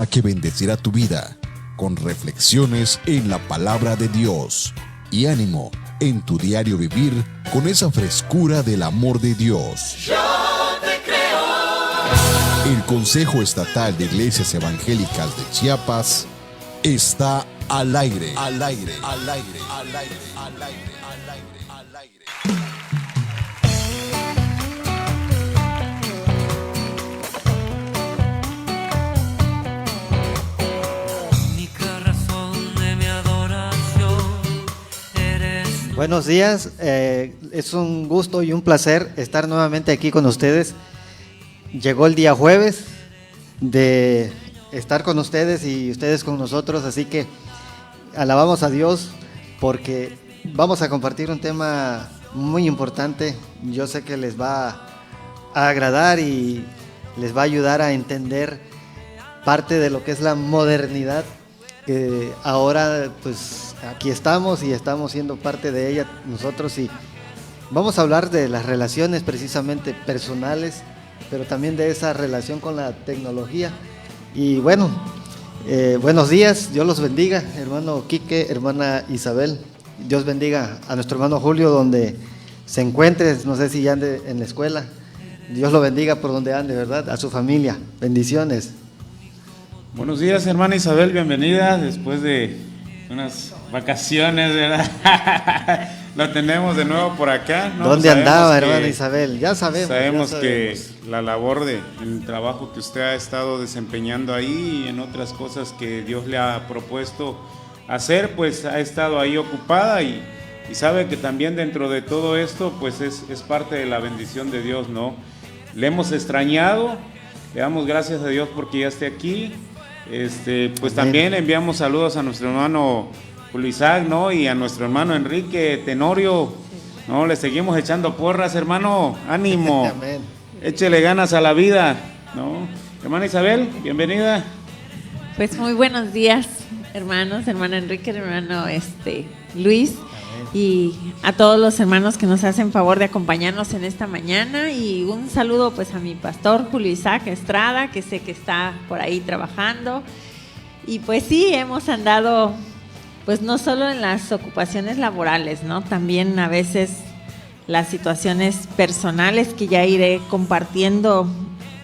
a que bendecirá tu vida con reflexiones en la palabra de Dios y ánimo en tu diario vivir con esa frescura del amor de Dios. Yo te creo. El Consejo Estatal de Iglesias Evangélicas de Chiapas está al aire, al aire, al aire, al aire, al aire, al aire, al aire. Buenos días, es un gusto y un placer estar nuevamente aquí con ustedes. Llegó el día jueves de estar con ustedes y ustedes con nosotros, así que alabamos a Dios porque vamos a compartir un tema muy importante. Yo sé que les va a agradar y les va a ayudar a entender parte de lo que es la modernidad, que ahora pues aquí estamos y estamos siendo parte de ella nosotros, y vamos a hablar de las relaciones precisamente personales, pero también de esa relación con la tecnología. Y bueno, buenos días, Dios los bendiga, hermano Quique, hermana Isabel. Dios bendiga a nuestro hermano Julio donde se encuentre, no sé si ya ande en la escuela. Dios lo bendiga por donde ande, ¿verdad? A su familia, bendiciones. Buenos días, hermana Isabel, bienvenida después de unas vacaciones, ¿verdad? Lo tenemos de nuevo por acá, ¿no? ¿Dónde andaba, hermana Isabel? Ya sabemos. Que la labor el trabajo que usted ha estado desempeñando ahí y en otras cosas que Dios le ha propuesto hacer, pues ha estado ahí ocupada y sabe que también dentro de todo esto, pues es parte de la bendición de Dios, ¿no? Le hemos extrañado, le damos gracias a Dios porque ya esté aquí. Pues también enviamos saludos a nuestro hermano Julio Isaac, ¿no? Y a nuestro hermano Enrique Tenorio, ¿no? Le seguimos echando porras, hermano, ánimo. Amén. Échele ganas a la vida, ¿no? Hermana Isabel, bienvenida. Pues muy buenos días, hermanos, hermano Enrique, hermano Luis. Y a todos los hermanos que nos hacen favor de acompañarnos en esta mañana, y un saludo pues a mi pastor Julio Isaac Estrada, que sé que está por ahí trabajando. Y pues sí, hemos andado pues no solo en las ocupaciones laborales, ¿no? También a veces las situaciones personales, que ya iré compartiendo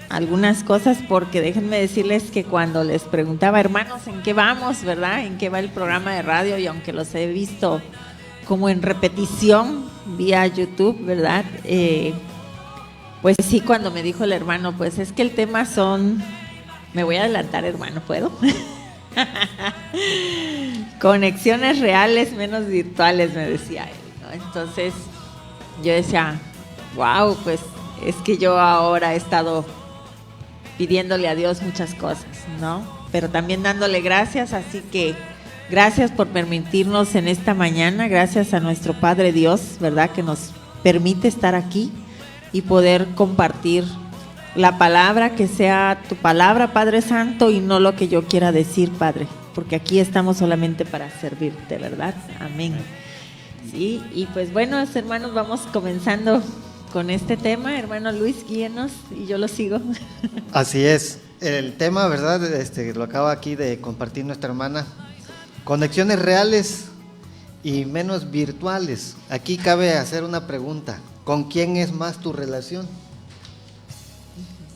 algunas cosas, porque déjenme decirles que cuando les preguntaba, hermanos, ¿en qué vamos, verdad? ¿En qué va el programa de radio? Y aunque los he visto como en repetición vía YouTube, ¿verdad? Pues sí, cuando me dijo el hermano, pues es que el tema son, me voy a adelantar, hermano, ¿puedo? Conexiones reales menos virtuales, me decía él, ¿no? Entonces yo decía, wow, pues es que yo ahora he estado pidiéndole a Dios muchas cosas, ¿no? Pero también dándole gracias, así que gracias por permitirnos en esta mañana, gracias a nuestro Padre Dios, ¿verdad? Que nos permite estar aquí y poder compartir la palabra, que sea tu palabra, Padre Santo, y no lo que yo quiera decir, Padre, porque aquí estamos solamente para servirte, ¿verdad? Amén. Sí, y pues bueno, hermanos, vamos comenzando con este tema. Hermano Luis, guíenos y yo lo sigo. Así es, el tema, ¿verdad? Lo acaba aquí de compartir nuestra hermana. Conexiones reales y menos virtuales. Aquí cabe hacer una pregunta: ¿con quién es más tu relación?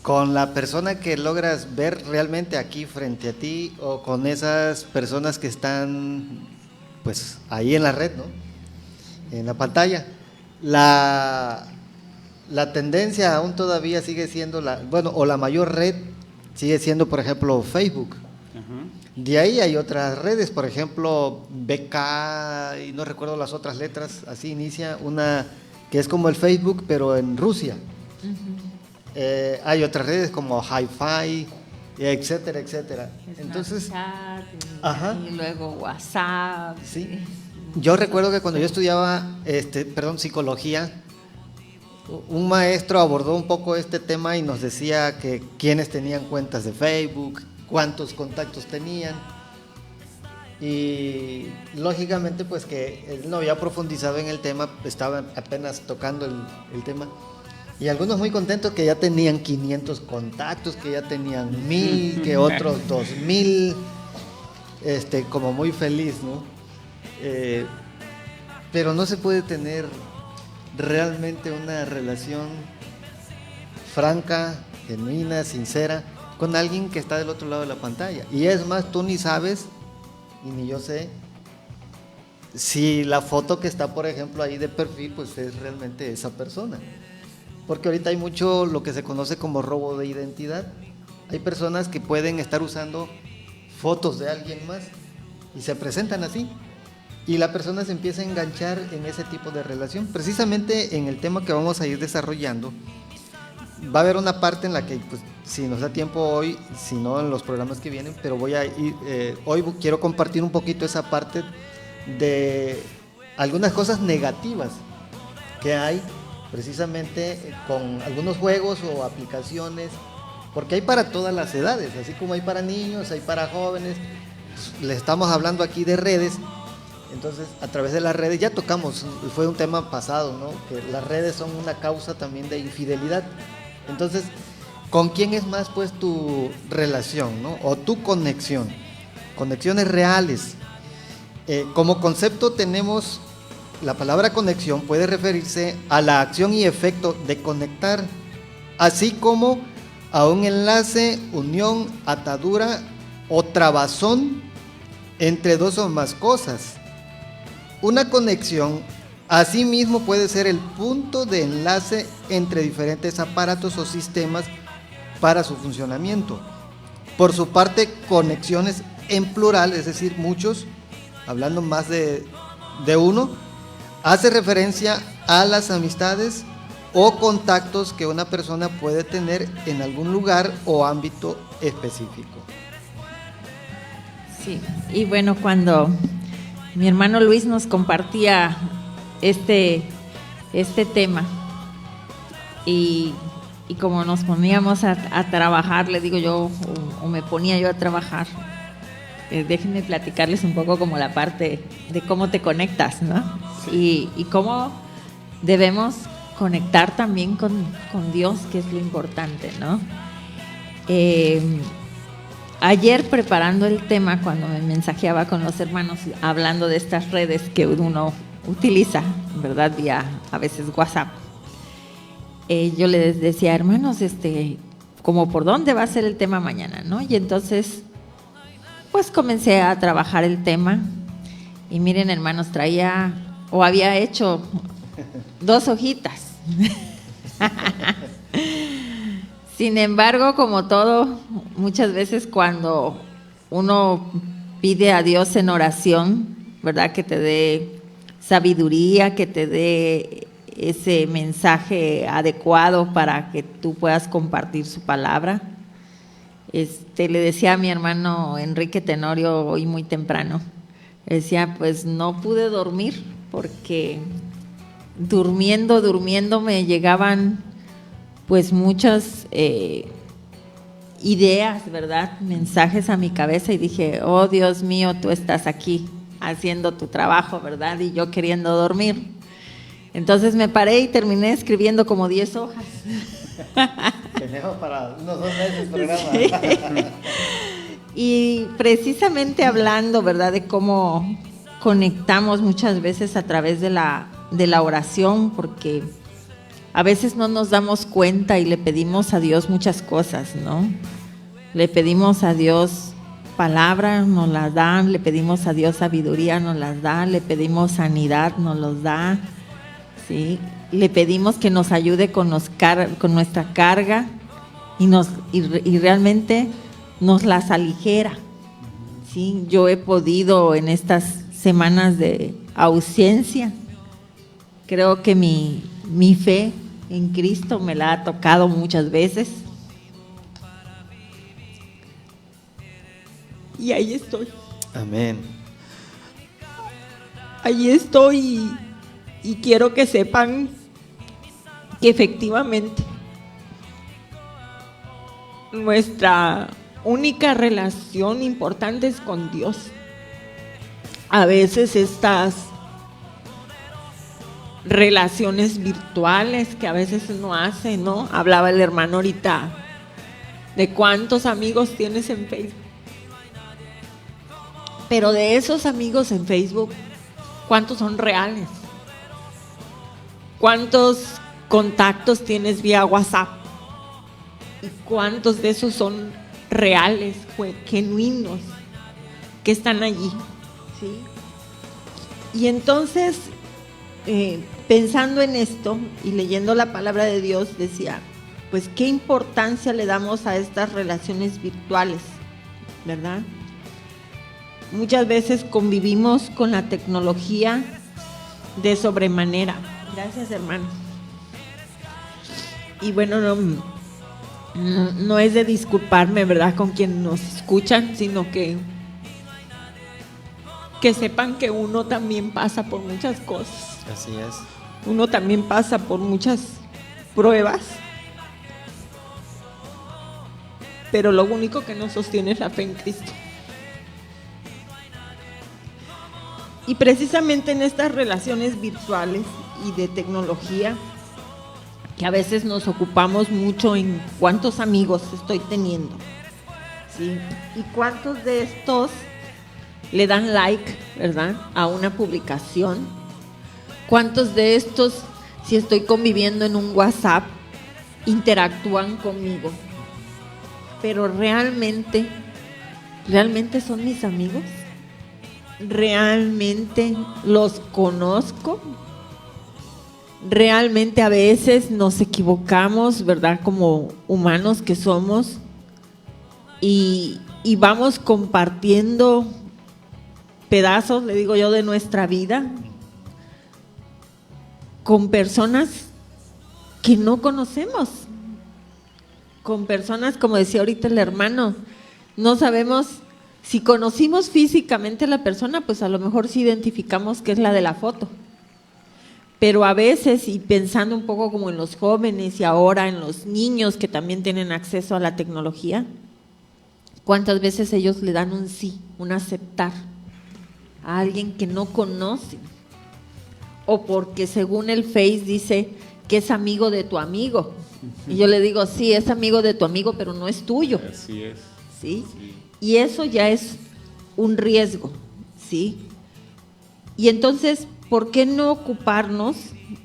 ¿Con la persona que logras ver realmente aquí frente a ti, o con esas personas que están pues ahí en la red, ¿no? En la pantalla. La tendencia aún todavía sigue siendo o la mayor red sigue siendo, por ejemplo, Facebook. De ahí hay otras redes, por ejemplo, BK, y no recuerdo las otras letras, así inicia una que es como el Facebook, pero en Rusia. Hay otras redes como Hi-Fi, etcétera, etcétera. Entonces, y luego WhatsApp. Sí. Yo recuerdo que cuando yo estudiaba psicología, un maestro abordó un poco este tema y nos decía que quienes tenían cuentas de Facebook, cuántos contactos tenían, y lógicamente pues que él no había profundizado en el tema, estaba apenas tocando el tema, Y algunos muy contentos que ya tenían 500 contactos, que ya tenían 1000, que otros 2000, como muy feliz, ¿no? Pero no se puede tener realmente una relación franca, genuina, sincera, con alguien que está del otro lado de la pantalla. Y es más, tú ni sabes, y ni yo sé, si la foto que está, por ejemplo, ahí de perfil, pues es realmente esa persona. Porque ahorita hay mucho lo que se conoce como robo de identidad. Hay personas que pueden estar usando fotos de alguien más y se presentan así. Y la persona se empieza a enganchar en ese tipo de relación. Precisamente en el tema que vamos a ir desarrollando, va a haber una parte en la que, pues, si nos da tiempo hoy, si no en los programas que vienen, pero voy a ir, hoy quiero compartir un poquito esa parte de algunas cosas negativas que hay precisamente con algunos juegos o aplicaciones, porque hay para todas las edades, así como hay para niños, hay para jóvenes. Les estamos hablando aquí de redes. Entonces, a través de las redes, ya tocamos, fue un tema pasado, ¿no? Que las redes son una causa también de infidelidad. Entonces, ¿con quién es más, pues, tu relación, ¿no? O tu conexión? Conexiones reales. Como concepto tenemos, la palabra conexión puede referirse a la acción y efecto de conectar, así como a un enlace, unión, atadura o trabazón entre dos o más cosas. Una conexión, asimismo, puede ser el punto de enlace entre diferentes aparatos o sistemas para su funcionamiento. Por su parte, conexiones en plural, es decir, muchos, hablando más de uno, hace referencia a las amistades o contactos que una persona puede tener en algún lugar o ámbito específico. Sí, y bueno, cuando mi hermano Luis nos compartía este tema y como nos poníamos a trabajar, le digo yo, o me ponía yo a trabajar, déjenme platicarles un poco como la parte de cómo te conectas, ¿no? Sí. Y cómo debemos conectar también con Dios, que es lo importante, ¿no? Ayer preparando el tema, cuando me mensajeaba con los hermanos hablando de estas redes que uno utiliza, ¿verdad? Vía a veces WhatsApp, yo les decía, hermanos, como por dónde va a ser el tema mañana, ¿no? Y entonces, pues comencé a trabajar el tema y miren, hermanos, había hecho 2 hojitas. Sin embargo, como todo, muchas veces cuando uno pide a Dios en oración, ¿verdad? Que te dé sabiduría, que te dé ese mensaje adecuado para que tú puedas compartir su palabra. Le decía a mi hermano Enrique Tenorio hoy muy temprano, le decía, pues no pude dormir porque durmiendo me llegaban pues muchas ideas, ¿verdad? Mensajes a mi cabeza y dije, oh Dios mío, tú estás aquí haciendo tu trabajo, ¿verdad? Y yo queriendo dormir. Entonces me paré y terminé escribiendo como 10 hojas. Tenemos para unos 2 meses programa. Sí. Y precisamente hablando, ¿verdad? De cómo conectamos muchas veces a través de la oración, porque a veces no nos damos cuenta y le pedimos a Dios muchas cosas, ¿no? Le pedimos a Dios palabra, nos las dan, le pedimos a Dios sabiduría, nos las da, le pedimos sanidad, nos los da, ¿sí? Le pedimos que nos ayude con nuestra carga y realmente nos las aligera, ¿sí? Yo he podido en estas semanas de ausencia, creo que mi fe en Cristo me la ha tocado muchas veces. Y ahí estoy. Amén. Ahí estoy y quiero que sepan que efectivamente nuestra única relación importante es con Dios. A veces estas relaciones virtuales que a veces uno hace, ¿no? Hablaba el hermano ahorita de cuántos amigos tienes en Facebook. Pero de esos amigos en Facebook, ¿cuántos son reales? ¿Cuántos contactos tienes vía WhatsApp? ¿Y cuántos de esos son reales, genuinos, que están allí? ¿Sí? Y entonces, pensando en esto y leyendo la palabra de Dios, decía, pues qué importancia le damos a estas relaciones virtuales, ¿verdad? Muchas veces convivimos con la tecnología de sobremanera. Gracias, hermano. Y bueno, no es de disculparme, ¿verdad?, con quienes nos escuchan, sino que sepan que uno también pasa por muchas cosas. Así es. Uno también pasa por muchas pruebas, pero lo único que nos sostiene es la fe en Cristo. Y precisamente en estas relaciones virtuales y de tecnología, que a veces nos ocupamos mucho en cuántos amigos estoy teniendo, ¿sí? Y cuántos de estos le dan like, ¿verdad?, a una publicación. Cuántos de estos, si estoy conviviendo en un WhatsApp, interactúan conmigo. Pero realmente son mis amigos. ¿Realmente los conozco? Realmente a veces nos equivocamos, ¿verdad?, como humanos que somos, y vamos compartiendo pedazos, le digo yo, de nuestra vida con personas que no conocemos, con personas, como decía ahorita el hermano, no sabemos si conocimos físicamente a la persona, pues a lo mejor sí identificamos que es la de la foto. Pero a veces, y pensando un poco como en los jóvenes y ahora en los niños que también tienen acceso a la tecnología, ¿cuántas veces ellos le dan un sí, un aceptar a alguien que no conocen? O porque según el Face dice que es amigo de tu amigo. Y yo le digo, sí, es amigo de tu amigo, pero no es tuyo. Así es. ¿Sí? Y eso ya es un riesgo, ¿sí? Y entonces, ¿por qué no ocuparnos,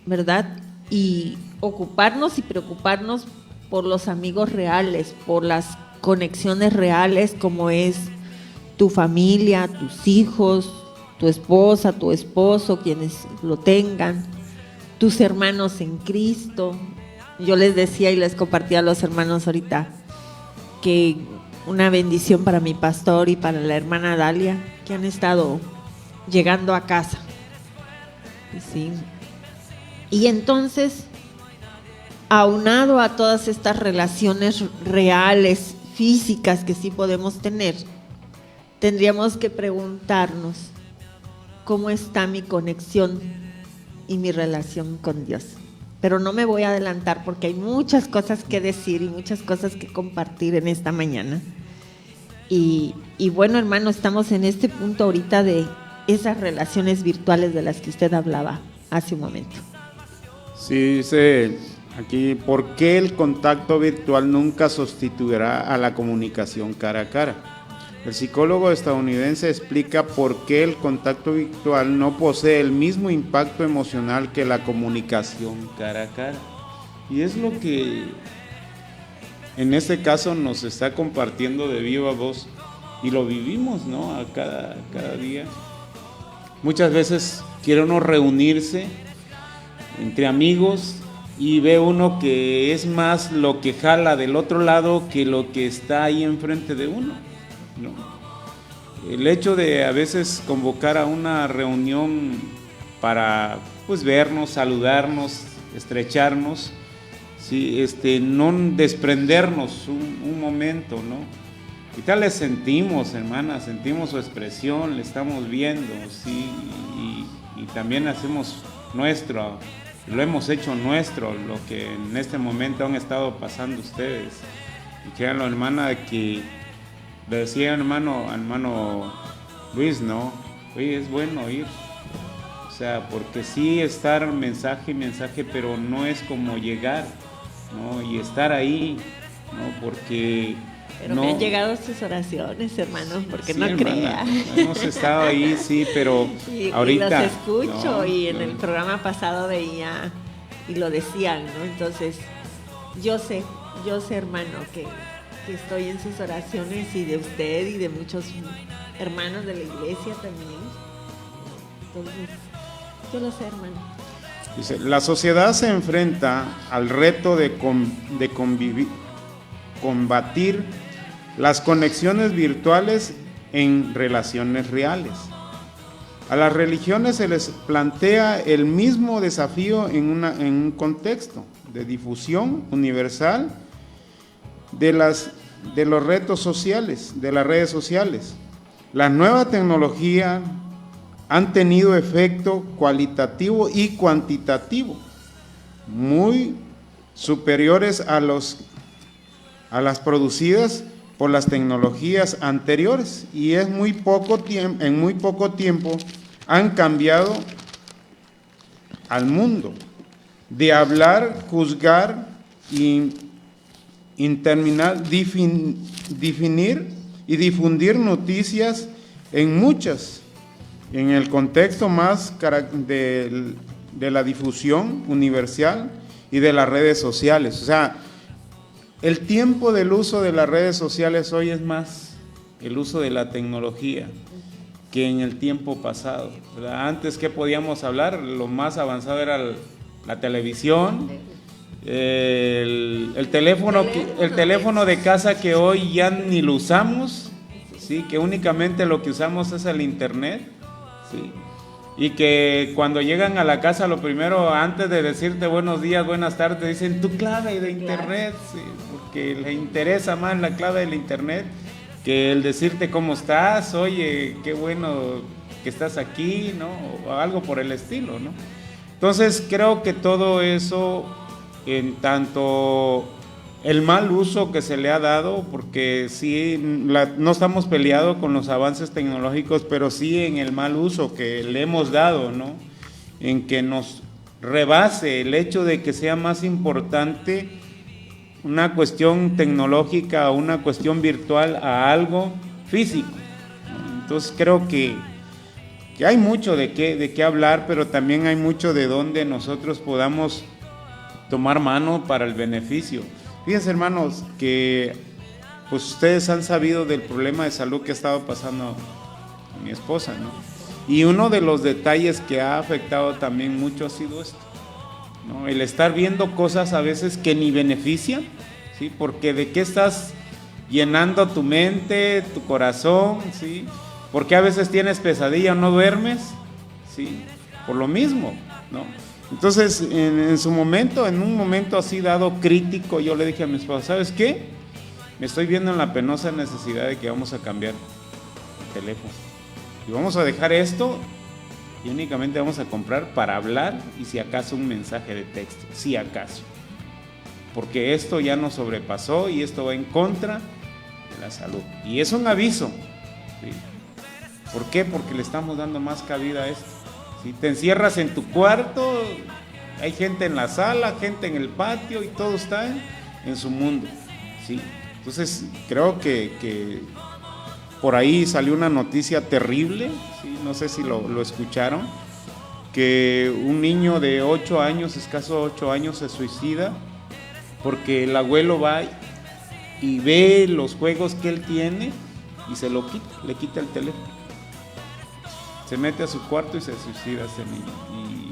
verdad? Y ocuparnos y preocuparnos por los amigos reales, por las conexiones reales, como es tu familia, tus hijos, tu esposa, tu esposo, quienes lo tengan, tus hermanos en Cristo. Yo les decía y les compartía a los hermanos ahorita que una bendición para mi pastor y para la hermana Dalia, que han estado llegando a casa. ¿Sí? Y entonces, aunado a todas estas relaciones reales, físicas que sí podemos tener, tendríamos que preguntarnos cómo está mi conexión y mi relación con Dios. Pero no me voy a adelantar porque hay muchas cosas que decir y muchas cosas que compartir en esta mañana. Y bueno, hermano, estamos en este punto ahorita de esas relaciones virtuales de las que usted hablaba hace un momento. Sí, dice aquí, ¿por qué el contacto virtual nunca sustituirá a la comunicación cara a cara? El psicólogo estadounidense explica por qué el contacto virtual no posee el mismo impacto emocional que la comunicación cara a cara. Y es lo que en este caso nos está compartiendo de viva voz y lo vivimos, ¿no?, a cada día. Muchas veces quiere uno reunirse entre amigos y ve uno que es más lo que jala del otro lado que lo que está ahí enfrente de uno, ¿no? El hecho de a veces convocar a una reunión para pues vernos, saludarnos, estrecharnos, ¿sí? No desprendernos un momento, ¿no? Y tal le sentimos, hermana, sentimos su expresión, le estamos viendo, ¿sí? Y también hacemos nuestro, lo hemos hecho nuestro, lo que en este momento han estado pasando ustedes. Y créanlo, hermana, que le decía hermano Luis, ¿no? Oye, es bueno ir. O sea, porque sí estar mensaje, pero no es como llegar, ¿no? Y estar ahí, ¿no? Porque... Pero no, me han llegado sus oraciones, hermanos, porque sí, no hermana, crea. hemos estado ahí, sí, pero ahorita... Y los escucho, no, y en no. el programa pasado veía y lo decían, ¿no? Entonces, yo sé, hermano, que estoy en sus oraciones, y de usted y de muchos hermanos de la iglesia también. Entonces, yo lo sé, hermano. Dice, la sociedad se enfrenta al reto de combatir las conexiones virtuales en relaciones reales. A las religiones se les plantea el mismo desafío en un contexto de difusión universal de los retos sociales, de las redes sociales. La nueva tecnología han tenido efecto cualitativo y cuantitativo muy superiores a las producidas por las tecnologías anteriores, y en muy poco tiempo han cambiado al mundo de hablar, juzgar y definir y difundir noticias en el contexto más de la difusión universal y de las redes sociales. O sea, el tiempo del uso de las redes sociales hoy es más el uso de la tecnología que en el tiempo pasado, ¿verdad? Antes, ¿qué podíamos hablar? Lo más avanzado era la televisión, el teléfono de casa, que hoy ya ni lo usamos, ¿sí? Que únicamente lo que usamos es el internet, ¿sí? Y que cuando llegan a la casa, lo primero, antes de decirte buenos días, buenas tardes, dicen tu clave de internet, ¿sí? Porque les interesa más la clave del internet que el decirte cómo estás, oye, qué bueno que estás aquí, ¿no? O algo por el estilo, ¿no? Entonces creo que todo eso, en tanto el mal uso que se le ha dado, porque sí, no estamos peleados con los avances tecnológicos, pero sí en el mal uso que le hemos dado, ¿no? En que nos rebase el hecho de que sea más importante una cuestión tecnológica o una cuestión virtual a algo físico, ¿no? Entonces creo que hay mucho de qué hablar, pero también hay mucho de donde nosotros podamos tomar mano para el beneficio. Fíjense, hermanos, que pues ustedes han sabido del problema de salud que ha estado pasando a mi esposa, ¿no? Y uno de los detalles que ha afectado también mucho ha sido esto, ¿no? El estar viendo cosas a veces que ni benefician, ¿sí? Porque ¿de qué estás llenando tu mente, tu corazón, ¿sí? Porque a veces tienes pesadilla o no duermes, ¿sí? Por lo mismo, ¿no? Entonces, en un momento así dado crítico, yo le dije a mi esposa, ¿sabes qué? Me estoy viendo en la penosa necesidad de que vamos a cambiar el teléfono. Y vamos a dejar esto y únicamente vamos a comprar para hablar y si acaso un mensaje de texto, si acaso. Porque esto ya nos sobrepasó y esto va en contra de la salud. Y es un aviso, ¿sí? ¿Por qué? Porque le estamos dando más cabida a esto. Si te encierras en tu cuarto, hay gente en la sala, gente en el patio y todo está en su mundo, ¿sí? Entonces creo que por ahí salió una noticia terrible, ¿sí? No sé si lo escucharon, que un niño de 8 años, escaso 8 años, se suicida porque el abuelo va y ve los juegos que él tiene y se lo quita, le quita el teléfono. Se mete a su cuarto y se suicida ese niño.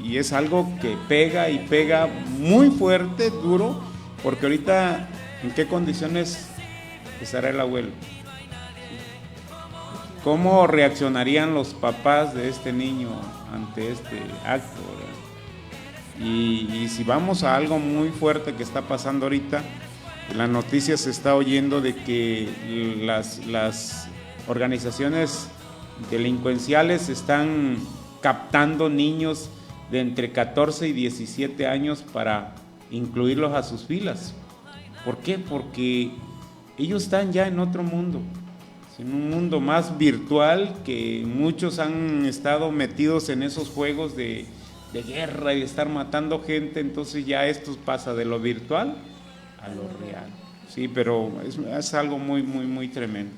Y es algo que pega y pega muy fuerte, duro, porque ahorita, ¿en qué condiciones estará el abuelo? ¿Cómo reaccionarían los papás de este niño ante este acto, ¿verdad? Y si vamos a algo muy fuerte que está pasando ahorita, la noticia se está oyendo de que las organizaciones delincuenciales están captando niños de entre 14 y 17 años para incluirlos a sus filas. ¿Por qué? Porque ellos están ya en otro mundo, en un mundo más virtual, que muchos han estado metidos en esos juegos de guerra y de estar matando gente. Entonces ya esto pasa de lo virtual a lo real. Sí, pero es algo muy, muy, muy tremendo.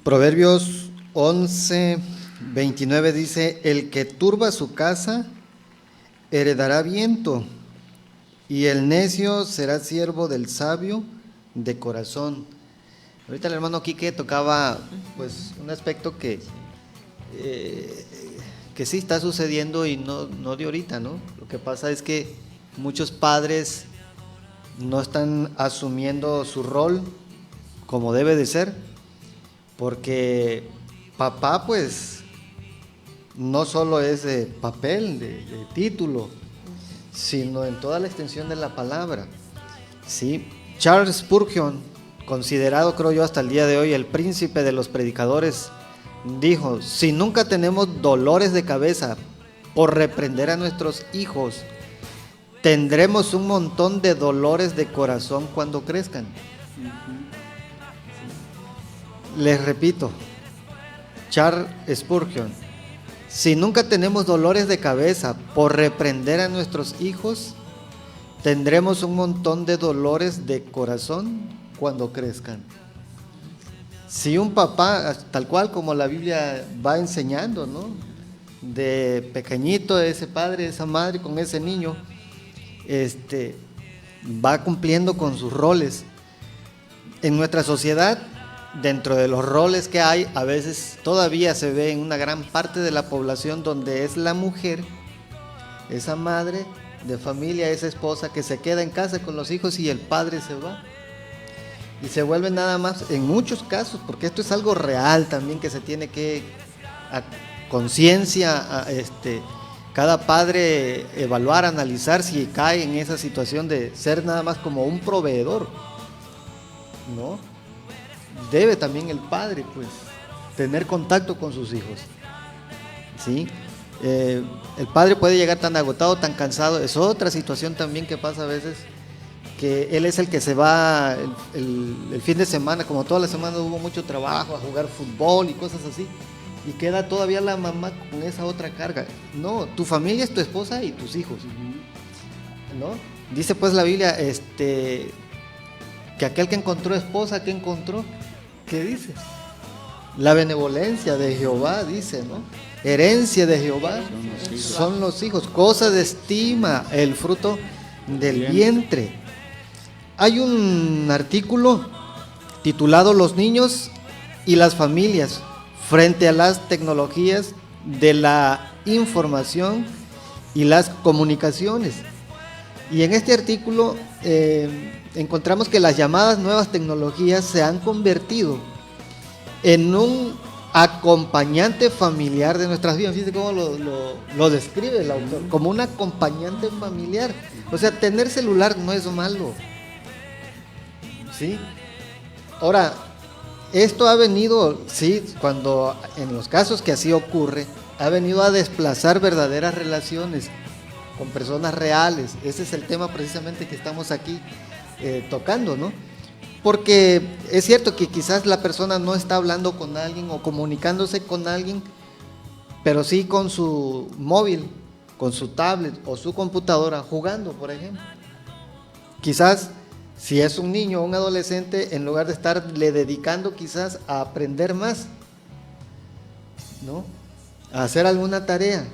Proverbios 11:29 dice: el que turba su casa heredará viento, y el necio será siervo del sabio de corazón. Ahorita el hermano Quique tocaba pues un aspecto que sí está sucediendo y no de ahorita, ¿no? Lo que pasa es que muchos padres no están asumiendo su rol como debe de ser, porque papá pues no solo es de papel, de título, sino en toda la extensión de la palabra, ¿sí? Charles Spurgeon, considerado creo yo hasta el día de hoy el príncipe de los predicadores, dijo: si nunca tenemos dolores de cabeza por reprender a nuestros hijos, tendremos un montón de dolores de corazón cuando crezcan. Les repito, Charles Spurgeon: si nunca tenemos dolores de cabeza por reprender a nuestros hijos, tendremos un montón de dolores de corazón cuando crezcan. Si un papá, tal cual como la Biblia va enseñando, ¿no?, de pequeñito, ese padre, esa madre con ese niño, va cumpliendo con sus roles. En nuestra sociedad, dentro de los roles que hay, a veces todavía se ve en una gran parte de la población donde es la mujer, esa madre de familia, esa esposa que se queda en casa con los hijos y el padre se va. Y se vuelve nada más, en muchos casos, porque esto es algo real también que se tiene que, a conciencia, cada padre evaluar, analizar si cae en esa situación de ser nada más como un proveedor, ¿no? Debe también el padre, pues, tener contacto con sus hijos, ¿sí? El padre puede llegar tan agotado, tan cansado. Es otra situación también que pasa a veces, que él es el que se va el fin de semana, como toda la semana hubo mucho trabajo, a jugar fútbol y cosas así, y queda todavía la mamá con esa otra carga. No, tu familia es tu esposa y tus hijos, ¿no? Dice pues la Biblia, que aquel que encontró esposa, ¿qué encontró? ¿Qué dice? La benevolencia de Jehová, dice, ¿no? Herencia de Jehová son los hijos, cosa de estima, el fruto del vientre. Hay un artículo titulado "Los niños y las familias frente a las tecnologías de la información y las comunicaciones". Y en este artículo encontramos que las llamadas nuevas tecnologías se han convertido en un acompañante familiar de nuestras vidas. Fíjense cómo lo describe el autor, como un acompañante familiar. O sea, tener celular no es malo, ¿sí? Ahora, esto ha venido, sí, cuando en los casos que así ocurre, ha venido a desplazar verdaderas relaciones con personas reales. Ese es el tema precisamente que estamos aquí tocando, ¿no? Porque es cierto que quizás la persona no está hablando con alguien o comunicándose con alguien, pero sí con su móvil, con su tablet o su computadora, jugando, por ejemplo. Quizás si es un niño o un adolescente, en lugar de estarle dedicando quizás a aprender más, ¿no?, a hacer alguna tarea.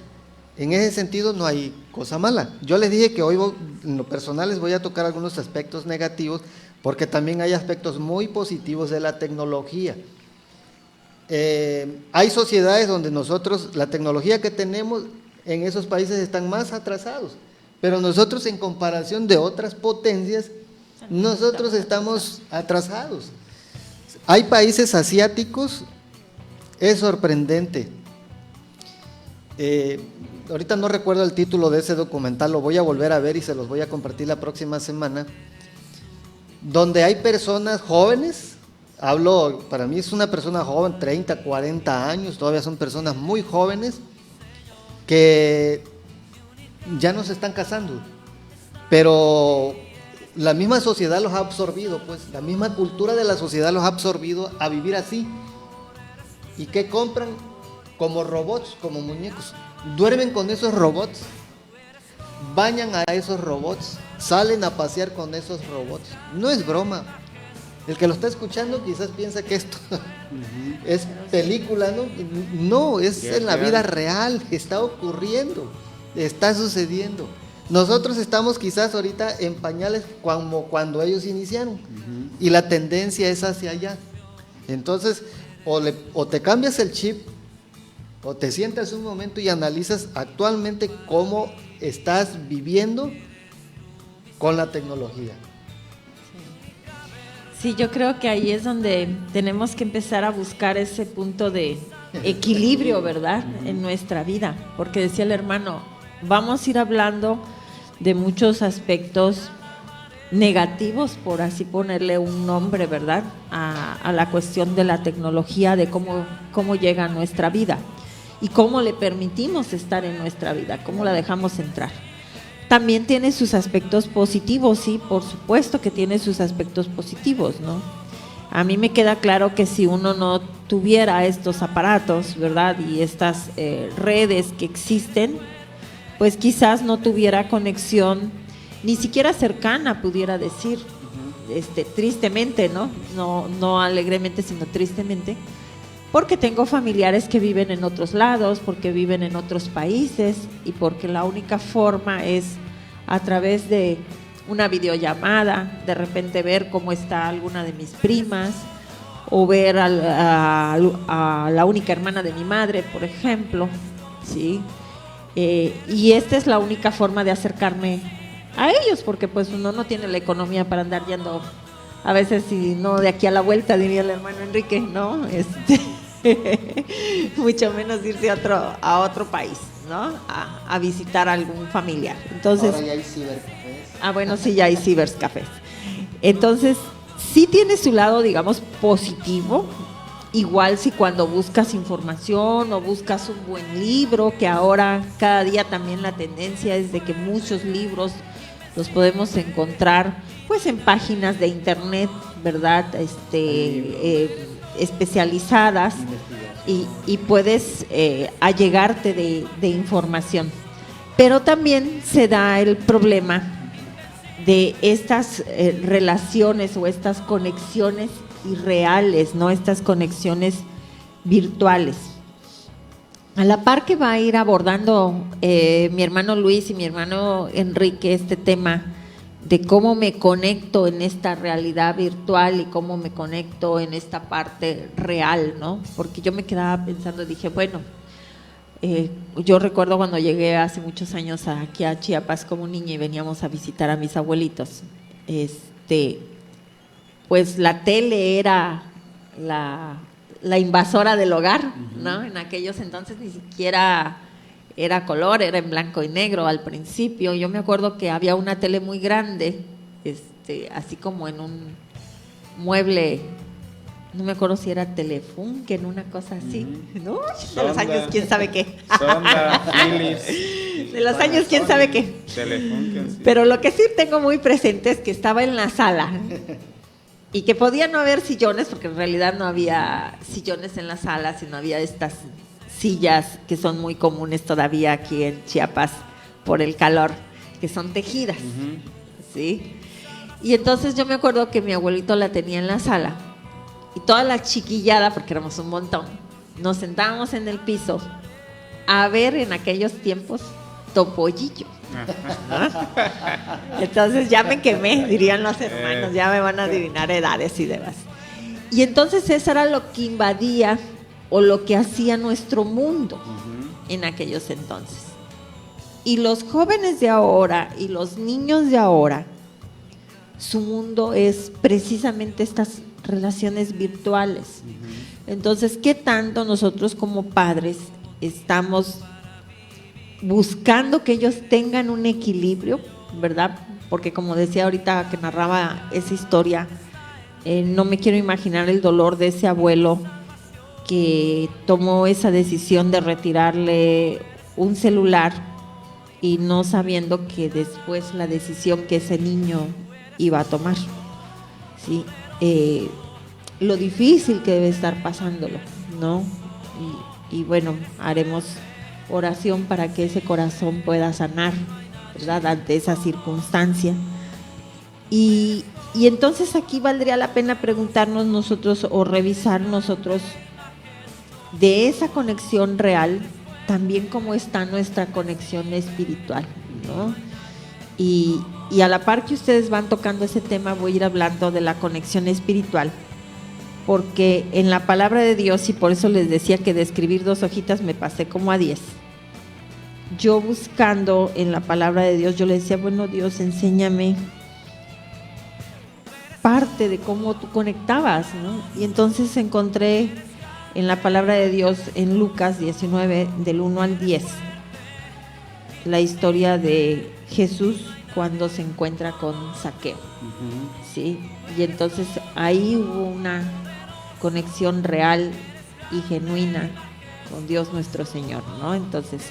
En ese sentido no hay cosa mala. Yo les dije que hoy en lo personal les voy a tocar algunos aspectos negativos, porque también hay aspectos muy positivos de la tecnología. Hay sociedades donde nosotros, la tecnología que tenemos en esos países están más atrasados, pero nosotros, en comparación de otras potencias, nosotros estamos atrasados. Hay países asiáticos, es sorprendente. Ahorita no recuerdo el título de ese documental, lo voy a volver a ver y se los voy a compartir la próxima semana, donde hay personas jóvenes, para mí es una persona joven, 30, 40 años, todavía son personas muy jóvenes, que ya no se están casando, pero la misma sociedad los ha absorbido, pues la misma cultura de la sociedad los ha absorbido a vivir así. ¿Y qué compran? Como robots, como muñecos. Duermen con esos robots, bañan a esos robots, salen a pasear con esos robots. No es broma. El que lo está escuchando quizás piensa que esto es película, ¿no? No, es en la vida real, está ocurriendo, está sucediendo. Nosotros estamos quizás ahorita en pañales como cuando ellos iniciaron, y la tendencia es hacia allá. Entonces, o te cambias el chip, o te sientas un momento y analizas actualmente cómo estás viviendo con la tecnología. Sí, yo creo que ahí es donde tenemos que empezar a buscar ese punto de equilibrio, ¿verdad? En nuestra vida, porque decía el hermano, vamos a ir hablando de muchos aspectos negativos, por así ponerle un nombre, ¿verdad? A la cuestión de la tecnología, de cómo llega a nuestra vida y cómo le permitimos estar en nuestra vida, cómo la dejamos entrar. También tiene sus aspectos positivos, sí, por supuesto que tiene sus aspectos positivos, ¿no? A mí me queda claro que si uno no tuviera estos aparatos, ¿verdad? Y estas redes que existen, pues quizás no tuviera conexión, ni siquiera cercana, pudiera decir, tristemente, ¿no? No alegremente, sino tristemente, porque tengo familiares que viven en otros lados, porque viven en otros países y porque la única forma es a través de una videollamada, de repente ver cómo está alguna de mis primas o ver a la única hermana de mi madre, por ejemplo, ¿sí? Y esta es la única forma de acercarme a ellos, porque pues uno no tiene la economía para andar yendo, a veces si no de aquí a la vuelta, diría el hermano Enrique, ¿no? Mucho menos irse a otro país, ¿no? A visitar a algún familiar. Entonces, ahora ya hay cibercafés. Bueno, sí, ya hay cibercafés. Entonces, sí tiene su lado, digamos, positivo. Igual si cuando buscas información o buscas un buen libro, que ahora cada día también la tendencia es de que muchos libros los podemos encontrar pues en páginas de internet, ¿verdad? Especializadas y puedes allegarte de información. Pero también se da el problema de estas relaciones o estas conexiones irreales, ¿no? Estas conexiones virtuales. A la par que va a ir abordando mi hermano Luis y mi hermano Enrique este tema de cómo me conecto en esta realidad virtual y cómo me conecto en esta parte real, ¿no? Porque yo me quedaba pensando, dije, bueno, yo recuerdo cuando llegué hace muchos años aquí a Chiapas como niña y veníamos a visitar a mis abuelitos, pues la tele era la invasora del hogar, ¿no? En aquellos entonces ni siquiera era color, era en blanco y negro al principio. Yo me acuerdo que había una tele muy grande, así como en un mueble, no me acuerdo si era Telefunken, una cosa así, ¿no? De los años quién sabe qué. Sonda, Philips. De los años quién sabe qué. Telefunken, sí. Pero lo que sí tengo muy presente es que estaba en la sala y que podía no haber sillones, porque en realidad no había sillones en la sala, sino había estas sillas que son muy comunes todavía aquí en Chiapas por el calor, que son tejidas, ¿sí? Y entonces yo me acuerdo que mi abuelito la tenía en la sala y toda la chiquillada, porque éramos un montón, nos sentábamos en el piso a ver en aquellos tiempos Topollillo. Entonces ya me quemé, dirían los hermanos, ya me van a adivinar edades y demás. Y entonces eso era lo que invadía o lo que hacía nuestro mundo en aquellos entonces. Y los jóvenes de ahora y los niños de ahora, su mundo es precisamente estas relaciones virtuales. Entonces, ¿qué tanto nosotros como padres estamos buscando que ellos tengan un equilibrio, ¿verdad? Porque como decía ahorita que narraba esa historia, no me quiero imaginar el dolor de ese abuelo que tomó esa decisión de retirarle un celular y no sabiendo que después la decisión que ese niño y va a tomar, ¿sí? Lo difícil que debe estar pasándolo, ¿no? Y bueno, haremos oración para que ese corazón pueda sanar, ¿verdad?, ante esa circunstancia. Y entonces aquí valdría la pena preguntarnos nosotros o revisar nosotros de esa conexión real, también cómo está nuestra conexión espiritual, ¿no? Y a la par que ustedes van tocando ese tema, voy a ir hablando de la conexión espiritual, porque en la palabra de Dios, y por eso les decía que de escribir 2 hojitas me pasé como a 10. Yo buscando en la palabra de Dios, yo le decía, bueno, Dios, enséñame parte de cómo tú conectabas, ¿no? Y entonces encontré en la palabra de Dios, en Lucas 19, del 1 al 10, la historia de Jesús cuando se encuentra con Zaqueo, ¿sí? Y entonces ahí hubo una conexión real y genuina con Dios nuestro Señor, ¿no? Entonces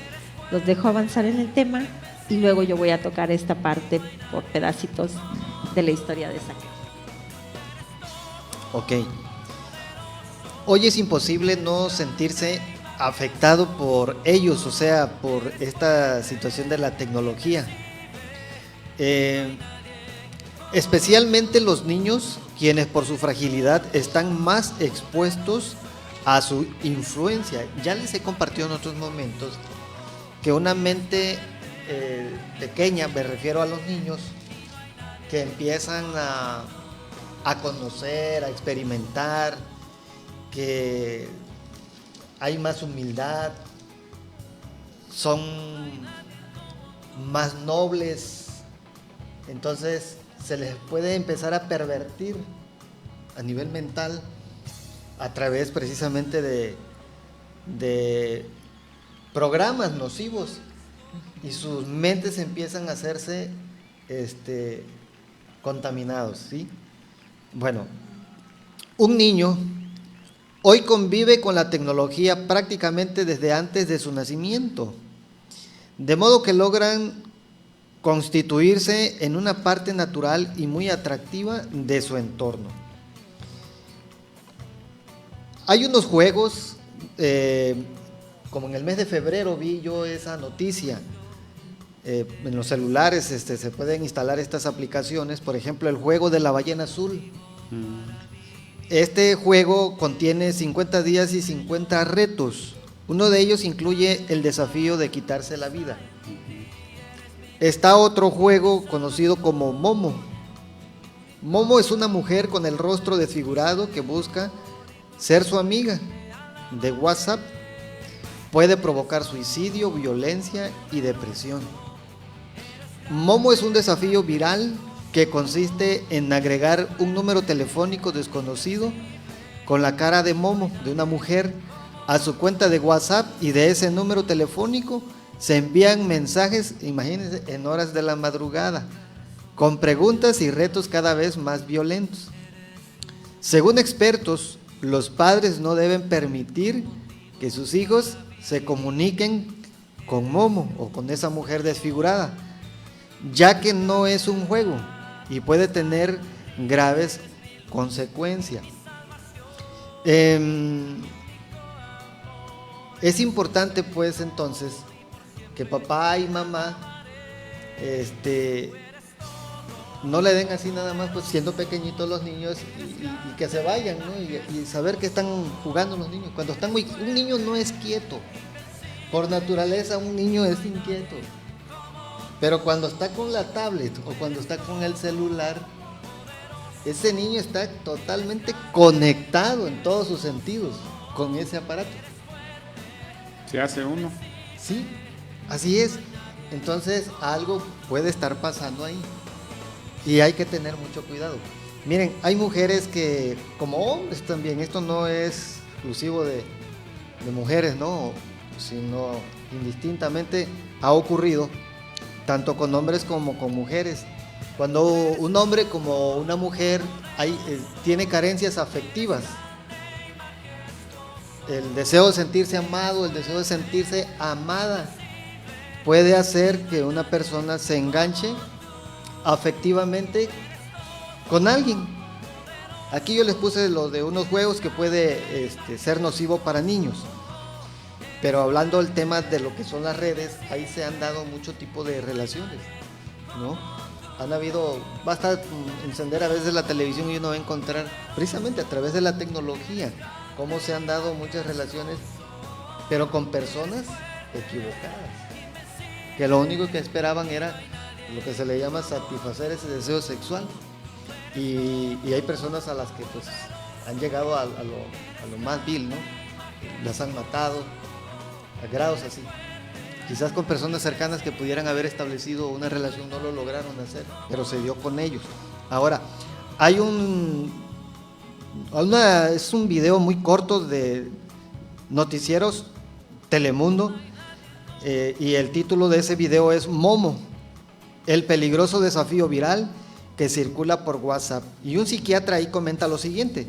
los dejo avanzar en el tema y luego yo voy a tocar esta parte por pedacitos de la historia de Zaqueo. Ok. Hoy es imposible no sentirse afectado por ellos, o sea, por esta situación de la tecnología. Especialmente los niños, quienes por su fragilidad están más expuestos a su influencia. Ya les he compartido en otros momentos que una mente pequeña, me refiero a los niños, que empiezan a conocer, a experimentar, que hay más humildad, son más nobles, entonces se les puede empezar a pervertir a nivel mental a través precisamente de programas nocivos, y sus mentes empiezan a hacerse contaminados, ¿sí? Bueno, un niño hoy convive con la tecnología prácticamente desde antes de su nacimiento, de modo que logran constituirse en una parte natural y muy atractiva de su entorno. Hay unos juegos, como en el mes de febrero vi yo esa noticia, en los celulares se pueden instalar estas aplicaciones, por ejemplo el juego de la ballena azul. Este juego contiene 50 días y 50 retos. Uno de ellos incluye el desafío de quitarse la vida. Está otro juego conocido como Momo. Momo es una mujer con el rostro desfigurado que busca ser su amiga de WhatsApp. Puede provocar suicidio, violencia y depresión. Momo es un desafío viral que consiste en agregar un número telefónico desconocido con la cara de Momo, de una mujer, a su cuenta de WhatsApp, y de ese número telefónico se envían mensajes, imagínense, en horas de la madrugada, con preguntas y retos cada vez más violentos. Según expertos, los padres no deben permitir que sus hijos se comuniquen con Momo o con esa mujer desfigurada, ya que no es un juego y puede tener graves consecuencias. Es importante pues entonces que papá y mamá no le den así nada más, pues siendo pequeñitos los niños, y que se vayan, ¿no? Y saber que están jugando los niños. Cuando están un niño no es quieto, por naturaleza un niño es inquieto, pero cuando está con la tablet o cuando está con el celular, ese niño está totalmente conectado en todos sus sentidos con ese aparato. Se hace uno. Sí, así es. Entonces algo puede estar pasando ahí y hay que tener mucho cuidado. Miren, hay mujeres que, como hombres también, esto no es exclusivo de mujeres, ¿no? Sino indistintamente ha ocurrido tanto con hombres como con mujeres. Cuando un hombre como una mujer tiene carencias afectivas, el deseo de sentirse amado, el deseo de sentirse amada, puede hacer que una persona se enganche afectivamente con alguien. Aquí yo les puse lo de unos juegos que puede ser nocivo para niños. Pero hablando del tema de lo que son las redes, ahí se han dado mucho tipo de relaciones, ¿no? Han habido, basta encender a veces la televisión y uno va a encontrar, precisamente a través de la tecnología, cómo se han dado muchas relaciones, pero con personas equivocadas, que lo único que esperaban era lo que se le llama satisfacer ese deseo sexual. Y hay personas a las que pues han llegado a lo más vil, ¿no? Las han matado, a grados así. Quizás con personas cercanas que pudieran haber establecido una relación no lo lograron hacer, pero se dio con ellos. Ahora, hay es un video muy corto de noticieros Telemundo, y el título de ese video es Momo, el peligroso desafío viral que circula por WhatsApp. Y un psiquiatra ahí comenta lo siguiente: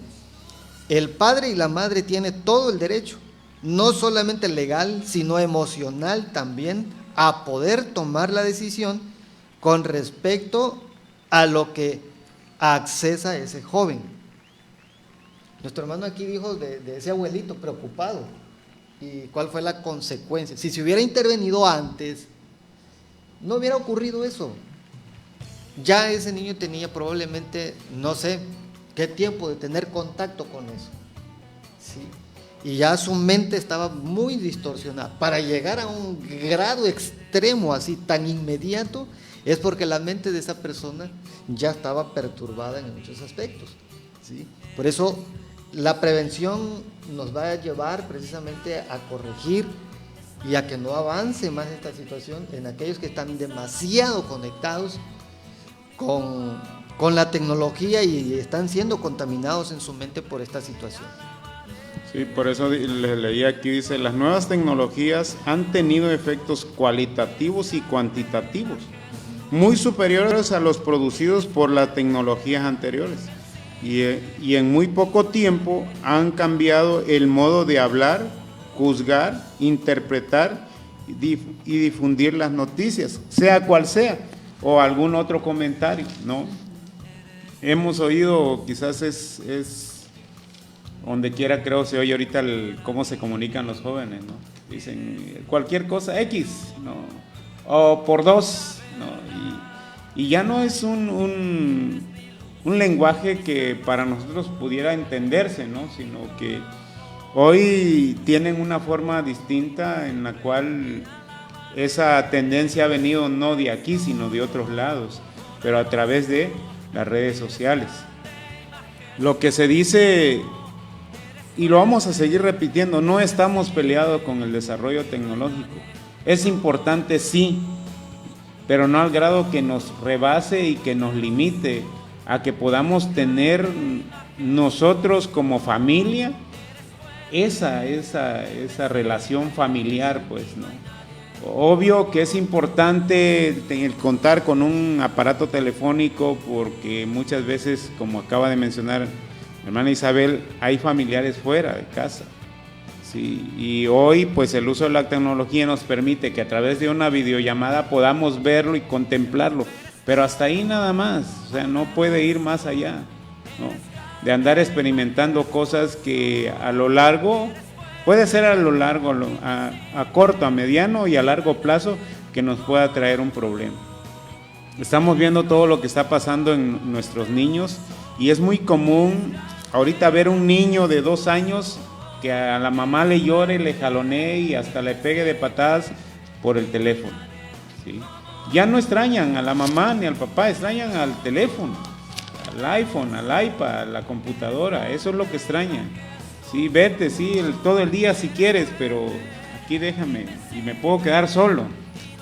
el padre y la madre tienen todo el derecho, no solamente legal, sino emocional también, a poder tomar la decisión con respecto a lo que accesa ese joven. Nuestro hermano aquí dijo de ese abuelito preocupado. ¿Y cuál fue la consecuencia? Si se hubiera intervenido antes, no hubiera ocurrido eso. Ya ese niño tenía probablemente, no sé qué tiempo de tener contacto con eso, ¿sí? Y ya su mente estaba muy distorsionada. Para llegar a un grado extremo así, tan inmediato, es porque la mente de esa persona ya estaba perturbada en muchos aspectos, ¿sí? Por eso la prevención nos va a llevar precisamente a corregir y a que no avance más esta situación en aquellos que están demasiado conectados con la tecnología y están siendo contaminados en su mente por esta situación. Sí, por eso les leí aquí, dice, las nuevas tecnologías han tenido efectos cualitativos y cuantitativos muy superiores a los producidos por las tecnologías anteriores, y en muy poco tiempo han cambiado el modo de hablar, juzgar, interpretar y difundir las noticias, sea cual sea, o algún otro comentario, ¿no? Hemos oído, quizás es donde quiera creo se oye ahorita cómo se comunican los jóvenes, ¿no? Dicen cualquier cosa X, ¿no? O por dos, ¿no? Y ya no es un lenguaje que para nosotros pudiera entenderse, ¿no? Sino que hoy tienen una forma distinta en la cual esa tendencia ha venido no de aquí, sino de otros lados, pero a través de las redes sociales. Lo que se dice, y lo vamos a seguir repitiendo, no estamos peleados con el desarrollo tecnológico. Es importante, sí, pero no al grado que nos rebase y que nos limite a que podamos tener nosotros como familia esa relación familiar, pues, ¿no? Obvio que es importante el contar con un aparato telefónico porque muchas veces, como acaba de mencionar mi hermana Isabel, hay familiares fuera de casa, ¿sí? Y hoy pues el uso de la tecnología nos permite que a través de una videollamada podamos verlo y contemplarlo, pero hasta ahí nada más, o sea, no puede ir más allá, ¿no? De andar experimentando cosas que a lo largo, puede ser a lo largo, a corto, a mediano y a largo plazo, que nos pueda traer un problema. Estamos viendo todo lo que está pasando en nuestros niños y es muy común ahorita ver un niño de 2 años que a la mamá le llore, le jalonee y hasta le pegue de patadas por el teléfono, ¿sí? Ya no extrañan a la mamá ni al papá, extrañan al teléfono, al iPhone, al iPad, a la computadora, eso es lo que extrañan. Sí, vete, sí, todo el día si quieres, pero aquí déjame y me puedo quedar solo.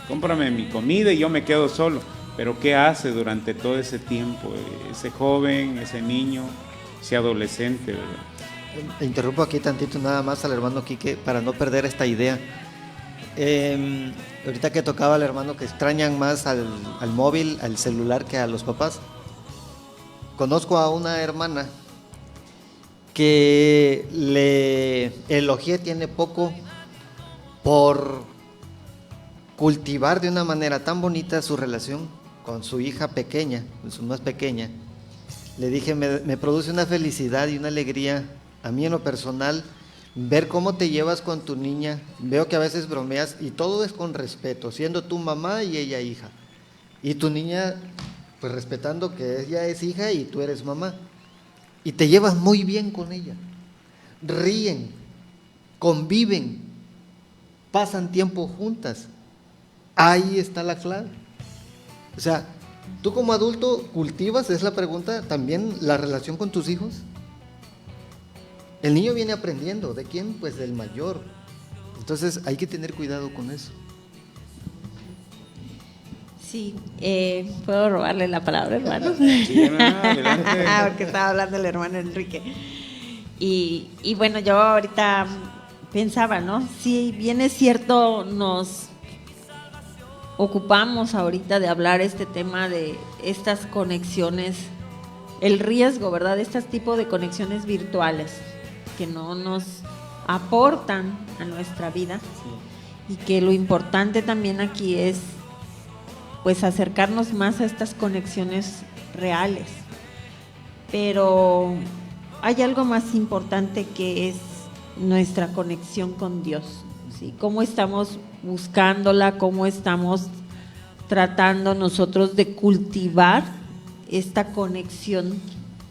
Cómprame mi comida y yo me quedo solo. Pero ¿qué hace durante todo ese tiempo ese joven, ese niño, ese adolescente, ¿verdad? Interrumpo aquí tantito nada más al hermano Quique para no perder esta idea. Ahorita que tocaba al hermano que extrañan más al móvil, al celular que a los papás. Conozco a una hermana que le elogié tiene poco por cultivar de una manera tan bonita su relación con su hija pequeña, con su más pequeña, le dije, me produce una felicidad y una alegría, a mí en lo personal, ver cómo te llevas con tu niña. Veo que a veces bromeas y todo es con respeto, siendo tu mamá y ella hija. Y tu niña, pues respetando que ella es hija y tú eres mamá. Y te llevas muy bien con ella. Ríen, conviven, pasan tiempo juntas. Ahí está la clave. O sea, tú como adulto cultivas, es la pregunta, también la relación con tus hijos. El niño viene aprendiendo. ¿De quién? Pues del mayor. Entonces hay que tener cuidado con eso. Sí, ¿puedo robarle la palabra, hermano? Sí, adelante. Porque estaba hablando el hermano Enrique. Y bueno, yo ahorita pensaba, ¿no? Si bien es cierto, nos ocupamos ahorita de hablar este tema de estas conexiones, el riesgo, ¿verdad? De este tipo de conexiones virtuales que no nos aportan a nuestra vida, y que lo importante también aquí es pues acercarnos más a estas conexiones reales. Pero hay algo más importante, que es nuestra conexión con Dios, ¿sí? Cómo estamos buscándola, cómo estamos tratando nosotros de cultivar esta conexión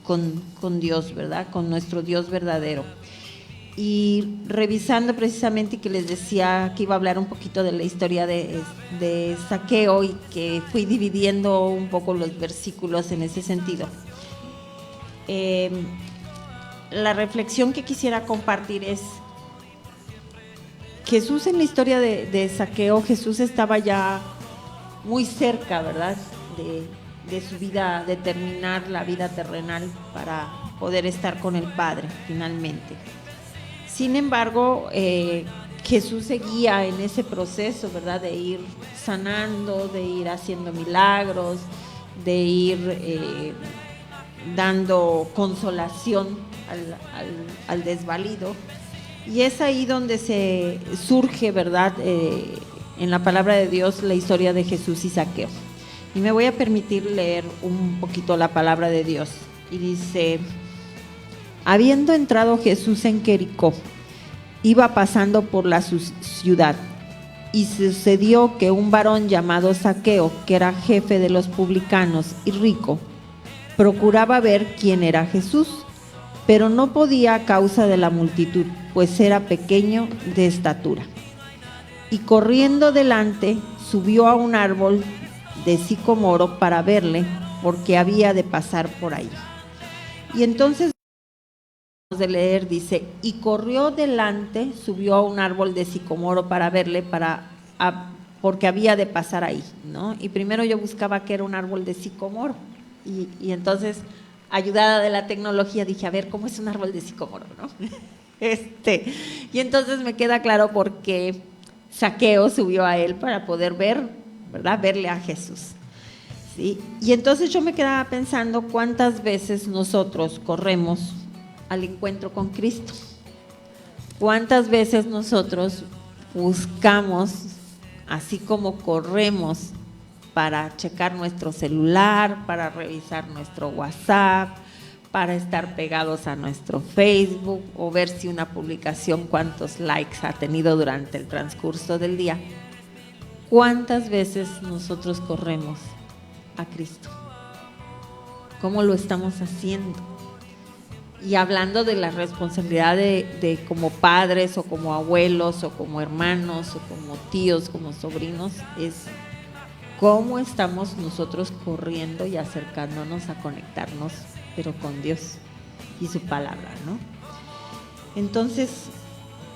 con Dios, ¿verdad? Con nuestro Dios verdadero. Y revisando precisamente, que les decía que iba a hablar un poquito de la historia de Zaqueo, y que fui dividiendo un poco los versículos en ese sentido. La reflexión que quisiera compartir es: Jesús, en la historia de Zaqueo, Jesús estaba ya muy cerca, ¿verdad?, de su vida, de terminar la vida terrenal para poder estar con el Padre finalmente. Sin embargo, Jesús seguía en ese proceso, ¿verdad?, de ir sanando, de ir haciendo milagros, de ir dando consolación al desvalido. Y es ahí donde se surge, ¿verdad?, en la palabra de Dios, la historia de Jesús y Zaqueo. Y me voy a permitir leer un poquito la palabra de Dios. Y dice: habiendo entrado Jesús en Jericó, iba pasando por la ciudad, y sucedió que un varón llamado Zaqueo, que era jefe de los publicanos y rico, procuraba ver quién era Jesús, pero no podía a causa de la multitud, pues era pequeño de estatura. Y corriendo delante, subió a un árbol de sicomoro para verle, porque había de pasar por ahí. Y entonces de leer, dice: y corrió delante, subió a un árbol de sicomoro para verle, porque había de pasar ahí, ¿no? Y primero yo buscaba qué era un árbol de sicomoro, y entonces, ayudada de la tecnología, dije: a ver, ¿cómo es un árbol de sicomoro, no? Y entonces me queda claro por qué Zaqueo subió a él, para poder ver, ¿verdad?, verle a Jesús, ¿sí? Y entonces yo me quedaba pensando cuántas veces nosotros corremos al encuentro con Cristo. ¿Cuántas veces nosotros buscamos, así como corremos para checar nuestro celular, para revisar nuestro WhatsApp, para estar pegados a nuestro Facebook o ver si una publicación cuántos likes ha tenido durante el transcurso del día? ¿Cuántas veces nosotros corremos a Cristo? ¿Cómo lo estamos haciendo? Y hablando de la responsabilidad de como padres o como abuelos o como hermanos o como tíos, como sobrinos, es cómo estamos nosotros corriendo y acercándonos a conectarnos, pero con Dios y su palabra, ¿no? Entonces,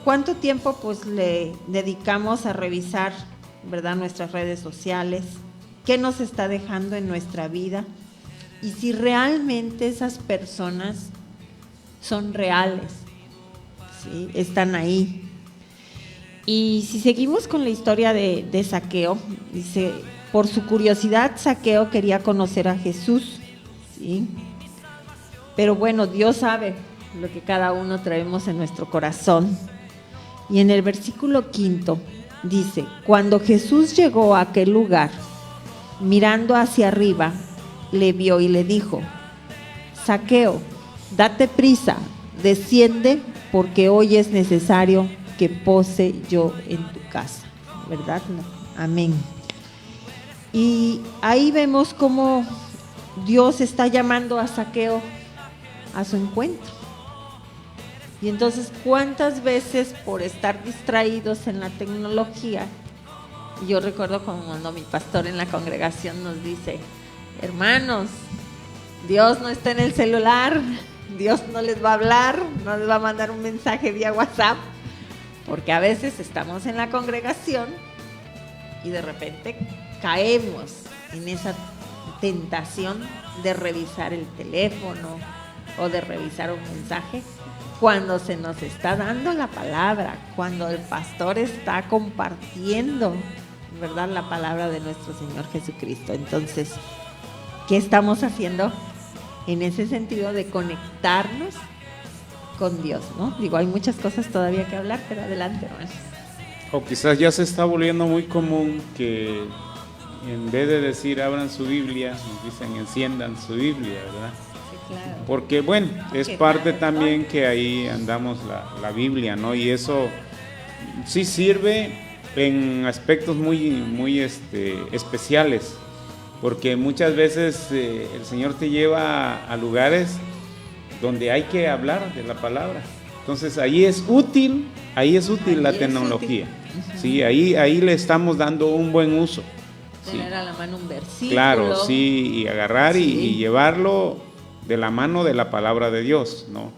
¿cuánto tiempo pues le dedicamos a revisar, ¿verdad?, nuestras redes sociales? ¿Qué nos está dejando en nuestra vida? Y si realmente esas personas son reales, ¿sí?, están ahí. Y si seguimos con la historia de Zaqueo, dice: por su curiosidad, Zaqueo quería conocer a Jesús, ¿sí? Pero bueno, Dios sabe lo que cada uno traemos en nuestro corazón. Y en el versículo 5 dice: cuando Jesús llegó a aquel lugar, mirando hacia arriba, le vio y le dijo: Zaqueo, date prisa, desciende, porque hoy es necesario que pose yo en tu casa, ¿verdad? Amén. Y ahí vemos cómo Dios está llamando a Zaqueo a su encuentro. Y entonces, ¿cuántas veces por estar distraídos en la tecnología? Y yo recuerdo cuando mi pastor en la congregación nos dice: hermanos, Dios no está en el celular, Dios no les va a hablar, no les va a mandar un mensaje vía WhatsApp, porque a veces estamos en la congregación y de repente caemos en esa tentación de revisar el teléfono o de revisar un mensaje cuando se nos está dando la palabra, cuando el pastor está compartiendo, ¿verdad?, la palabra de nuestro Señor Jesucristo. Entonces, ¿qué estamos haciendo en ese sentido de conectarnos con Dios, ¿no? Digo, hay muchas cosas todavía que hablar, pero adelante, hermano. O quizás ya se está volviendo muy común que en vez de decir abran su Biblia, nos dicen enciendan su Biblia, ¿verdad? Sí, claro. Porque bueno, es parte también que ahí andamos la Biblia, ¿no? Y eso sí sirve en aspectos muy especiales, porque muchas veces el Señor te lleva a lugares donde hay que hablar de la palabra. Entonces ahí es útil la tecnología. Uh-huh. Sí, ahí le estamos dando un buen uso. Tener a la mano un versículo. Claro, sí, y agarrar sí. y llevarlo de la mano de la palabra de Dios, ¿no?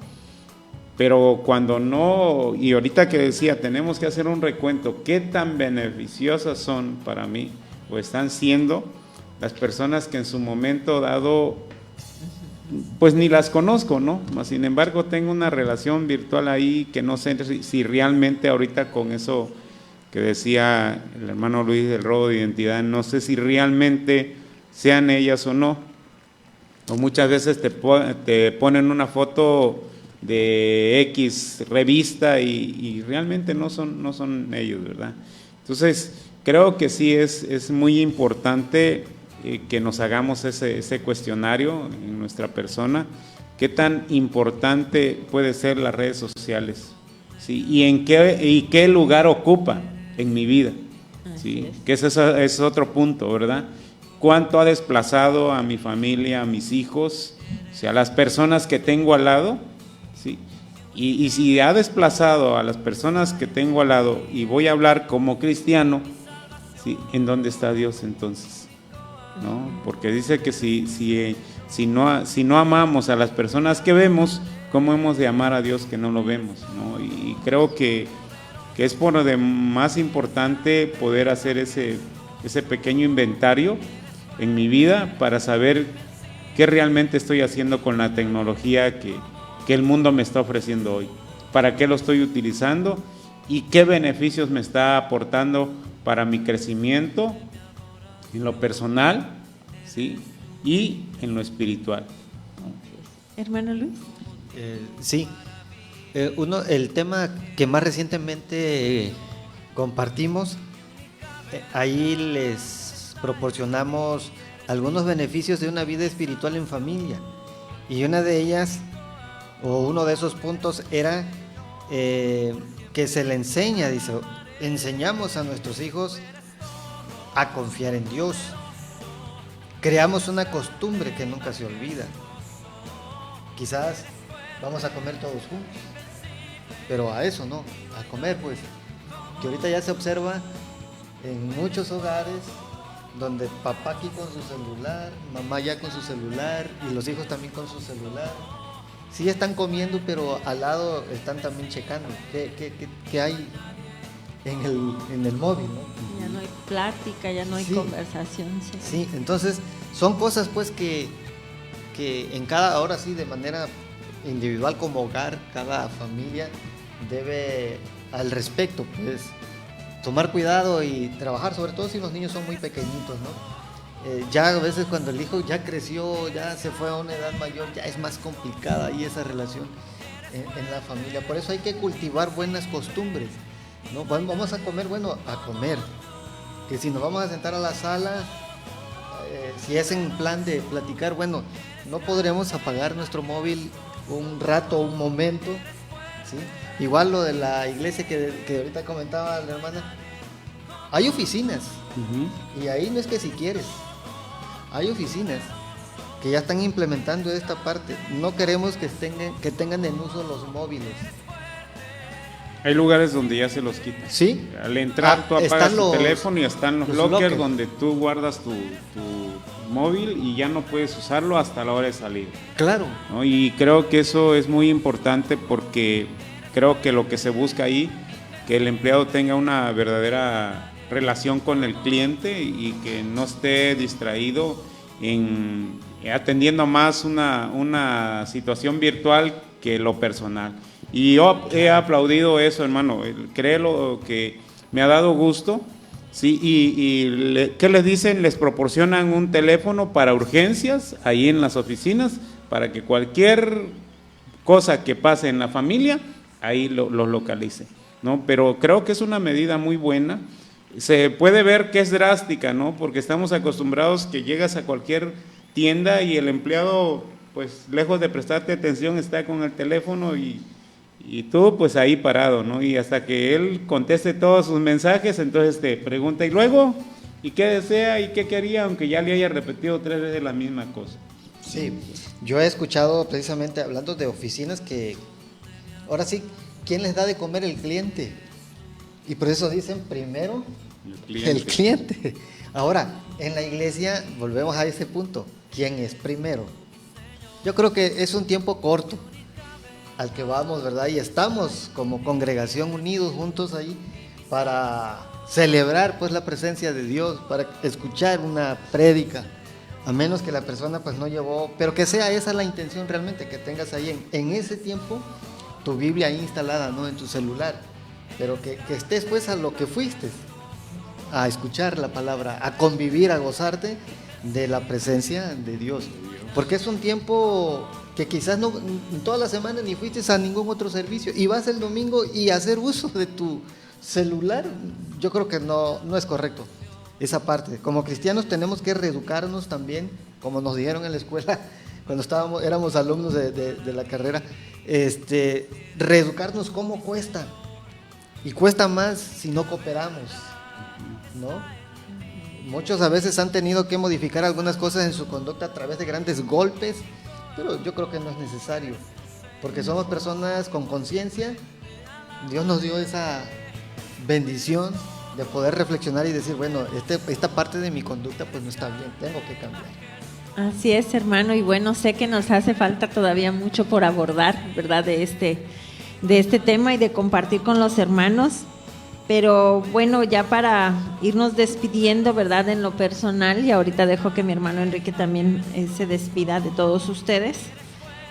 Pero cuando no, y ahorita que decía, tenemos que hacer un recuento, ¿qué tan beneficiosas son para mí o están siendo las personas que en su momento dado, pues ni las conozco, ¿no? Sin embargo, tengo una relación virtual ahí que no sé si realmente ahorita con eso que decía el hermano Luis del robo de identidad, no sé si realmente sean ellas o no. O muchas veces te ponen una foto de X revista y realmente no son ellos, ¿verdad? Entonces, creo que sí es muy importante que nos hagamos ese cuestionario en nuestra persona. ¿Qué tan importante puede ser las redes sociales? ¿Sí? ¿Y qué lugar ocupa en mi vida? ¿Sí? Que ese es otro punto, ¿verdad? ¿Cuánto ha desplazado a mi familia, a mis hijos, o sea, a las personas que tengo al lado? ¿Sí? Y si ha desplazado a las personas que tengo al lado y voy a hablar como cristiano, ¿sí?, ¿en dónde está Dios entonces? ¿No? Porque dice que si no amamos a las personas que vemos, ¿cómo hemos de amar a Dios que no lo vemos? ¿No? Y creo que es por lo de más importante poder hacer ese pequeño inventario en mi vida para saber qué realmente estoy haciendo con la tecnología que el mundo me está ofreciendo hoy, para qué lo estoy utilizando y qué beneficios me está aportando para mi crecimiento en lo personal, ¿sí?, y en lo espiritual. Hermano Luis. Sí, el tema que más recientemente compartimos, ahí les proporcionamos algunos beneficios de una vida espiritual en familia, y una de ellas, o uno de esos puntos era que se le enseña, dice, enseñamos a nuestros hijos a confiar en Dios. Creamos una costumbre que nunca se olvida. Quizás vamos a comer todos juntos, pero a eso no, a comer, pues, que ahorita ya se observa en muchos hogares donde papá aquí con su celular, mamá ya con su celular y los hijos también con su celular. Sí están comiendo, pero al lado están también checando qué hay en el móvil, ¿no? Ya no hay plática, ya no hay conversación. Sí, entonces son cosas pues que en cada, ahora sí, de manera individual como hogar, cada familia debe al respecto, pues, tomar cuidado y trabajar, sobre todo si los niños son muy pequeñitos, ¿no? Ya a veces cuando el hijo ya creció, ya se fue a una edad mayor, ya es más complicada ahí esa relación en la familia. Por eso hay que cultivar buenas costumbres, ¿no? Vamos a comer, bueno, a comer. Que si nos vamos a sentar a la sala, si es en plan de platicar, bueno, no podremos apagar nuestro móvil un rato, un momento, ¿sí? Igual lo de la iglesia que ahorita comentaba la hermana, hay oficinas, y ahí no es que si quieres, hay oficinas que ya están implementando esta parte. No queremos que tengan en uso los móviles. Hay lugares donde ya se los quitan. Sí. Al entrar tú apagas tu teléfono y están los lockers lockers donde tú guardas tu móvil y ya no puedes usarlo hasta la hora de salir. Claro. ¿No? Y creo que eso es muy importante porque creo que lo que se busca ahí, que el empleado tenga una verdadera relación con el cliente y que no esté distraído en atendiendo más una situación virtual que lo personal. Y yo he aplaudido eso, hermano. Créelo que me ha dado gusto. Sí, ¿qué les dicen? Les proporcionan un teléfono para urgencias ahí en las oficinas para que cualquier cosa que pase en la familia ahí los localice, ¿no? Pero creo que es una medida muy buena. Se puede ver que es drástica, ¿no? Porque estamos acostumbrados que llegas a cualquier tienda y el empleado, pues lejos de prestarte atención, está con el teléfono y tú pues ahí parado, ¿no? Y hasta que él conteste todos sus mensajes, entonces te pregunta, ¿y luego? ¿Y qué desea? ¿Y qué quería? Aunque ya le haya repetido 3 veces la misma cosa. Sí, yo he escuchado precisamente hablando de oficinas que, ahora sí, ¿quién les da de comer? El cliente. Y por eso dicen primero el cliente. Ahora, en la iglesia volvemos a ese punto, ¿quién es primero? Yo creo que es un tiempo corto al que vamos, ¿verdad? Y estamos como congregación unidos juntos ahí para celebrar pues la presencia de Dios, para escuchar una prédica, a menos que la persona pues no llevó, pero que sea esa la intención realmente, que tengas ahí en ese tiempo tu Biblia ahí instalada, ¿no? En tu celular, pero que estés pues a lo que fuiste, a escuchar la palabra, a convivir, a gozarte de la presencia de Dios, porque es un tiempo que quizás no toda la semana ni fuiste a ningún otro servicio y vas el domingo y hacer uso de tu celular, yo creo que no es correcto esa parte. Como cristianos tenemos que reeducarnos también, como nos dijeron en la escuela cuando éramos alumnos de la carrera, reeducarnos cómo cuesta, y cuesta más si no cooperamos, ¿no? Muchos a veces han tenido que modificar algunas cosas en su conducta a través de grandes golpes, pero yo creo que no es necesario, porque somos personas con conciencia. Dios nos dio esa bendición de poder reflexionar y decir, bueno, esta parte de mi conducta pues no está bien, tengo que cambiar. Así es, hermano, y bueno, sé que nos hace falta todavía mucho por abordar, ¿verdad?, de este tema y de compartir con los hermanos. Pero bueno, ya para irnos despidiendo, ¿verdad?, en lo personal, y ahorita dejo que mi hermano Enrique también se despida de todos ustedes,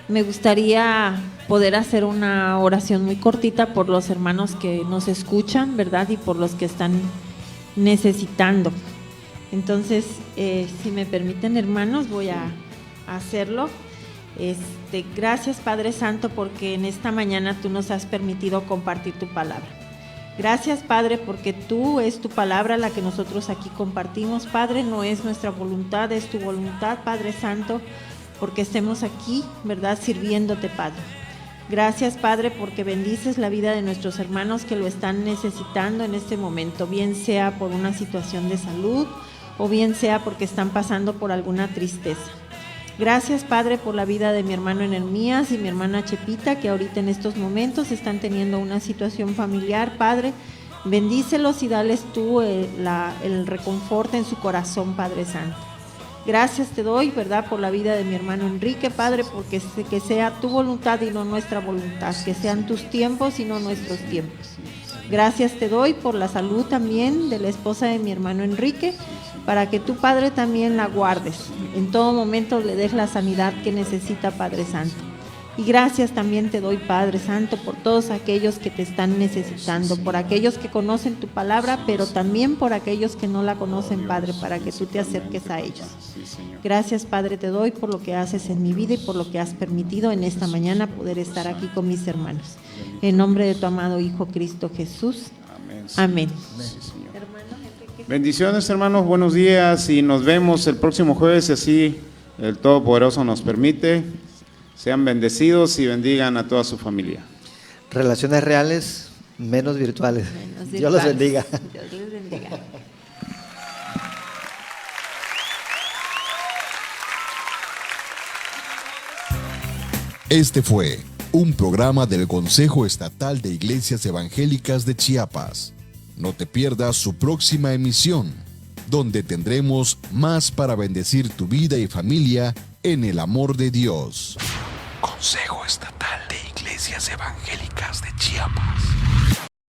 me gustaría poder hacer una oración muy cortita por los hermanos que nos escuchan, ¿verdad?, y por los que están necesitando. Entonces, si me permiten, hermanos, voy a hacerlo. Gracias, Padre Santo, porque en esta mañana tú nos has permitido compartir tu palabra. Gracias, Padre, porque tú es tu palabra la que nosotros aquí compartimos, Padre, no es nuestra voluntad, es tu voluntad, Padre Santo, porque estemos aquí, ¿verdad?, sirviéndote, Padre. Gracias, Padre, porque bendices la vida de nuestros hermanos que lo están necesitando en este momento, bien sea por una situación de salud o bien sea porque están pasando por alguna tristeza. Gracias, Padre, por la vida de mi hermano Enemías y mi hermana Chepita, que ahorita en estos momentos están teniendo una situación familiar, Padre. Bendícelos y dales tú el reconforte en su corazón, Padre Santo. Gracias te doy, ¿verdad?, por la vida de mi hermano Enrique, Padre, porque que sea tu voluntad y no nuestra voluntad, que sean tus tiempos y no nuestros tiempos. Gracias te doy por la salud también de la esposa de mi hermano Enrique, para que tu Padre también la guardes. En todo momento le des la sanidad que necesita, Padre Santo. Y gracias también te doy, Padre Santo, por todos aquellos que te están necesitando, por aquellos que conocen tu palabra, pero también por aquellos que no la conocen, Padre, para que tú te acerques a ellos. Gracias, Padre, te doy por lo que haces en mi vida y por lo que has permitido en esta mañana poder estar aquí con mis hermanos. En nombre de tu amado Hijo Cristo Jesús. Amén. Sí, Señor. Hermano Enrique. Bendiciones, hermanos, buenos días y nos vemos el próximo jueves, si así el Todopoderoso nos permite. Sean bendecidos y bendigan a toda su familia. Relaciones reales, menos virtuales. Dios los bendiga. Dios les bendiga. Este fue un programa del Consejo Estatal de Iglesias Evangélicas de Chiapas. No te pierdas su próxima emisión, donde tendremos más para bendecir tu vida y familia en el amor de Dios. Consejo Estatal de Iglesias Evangélicas de Chiapas.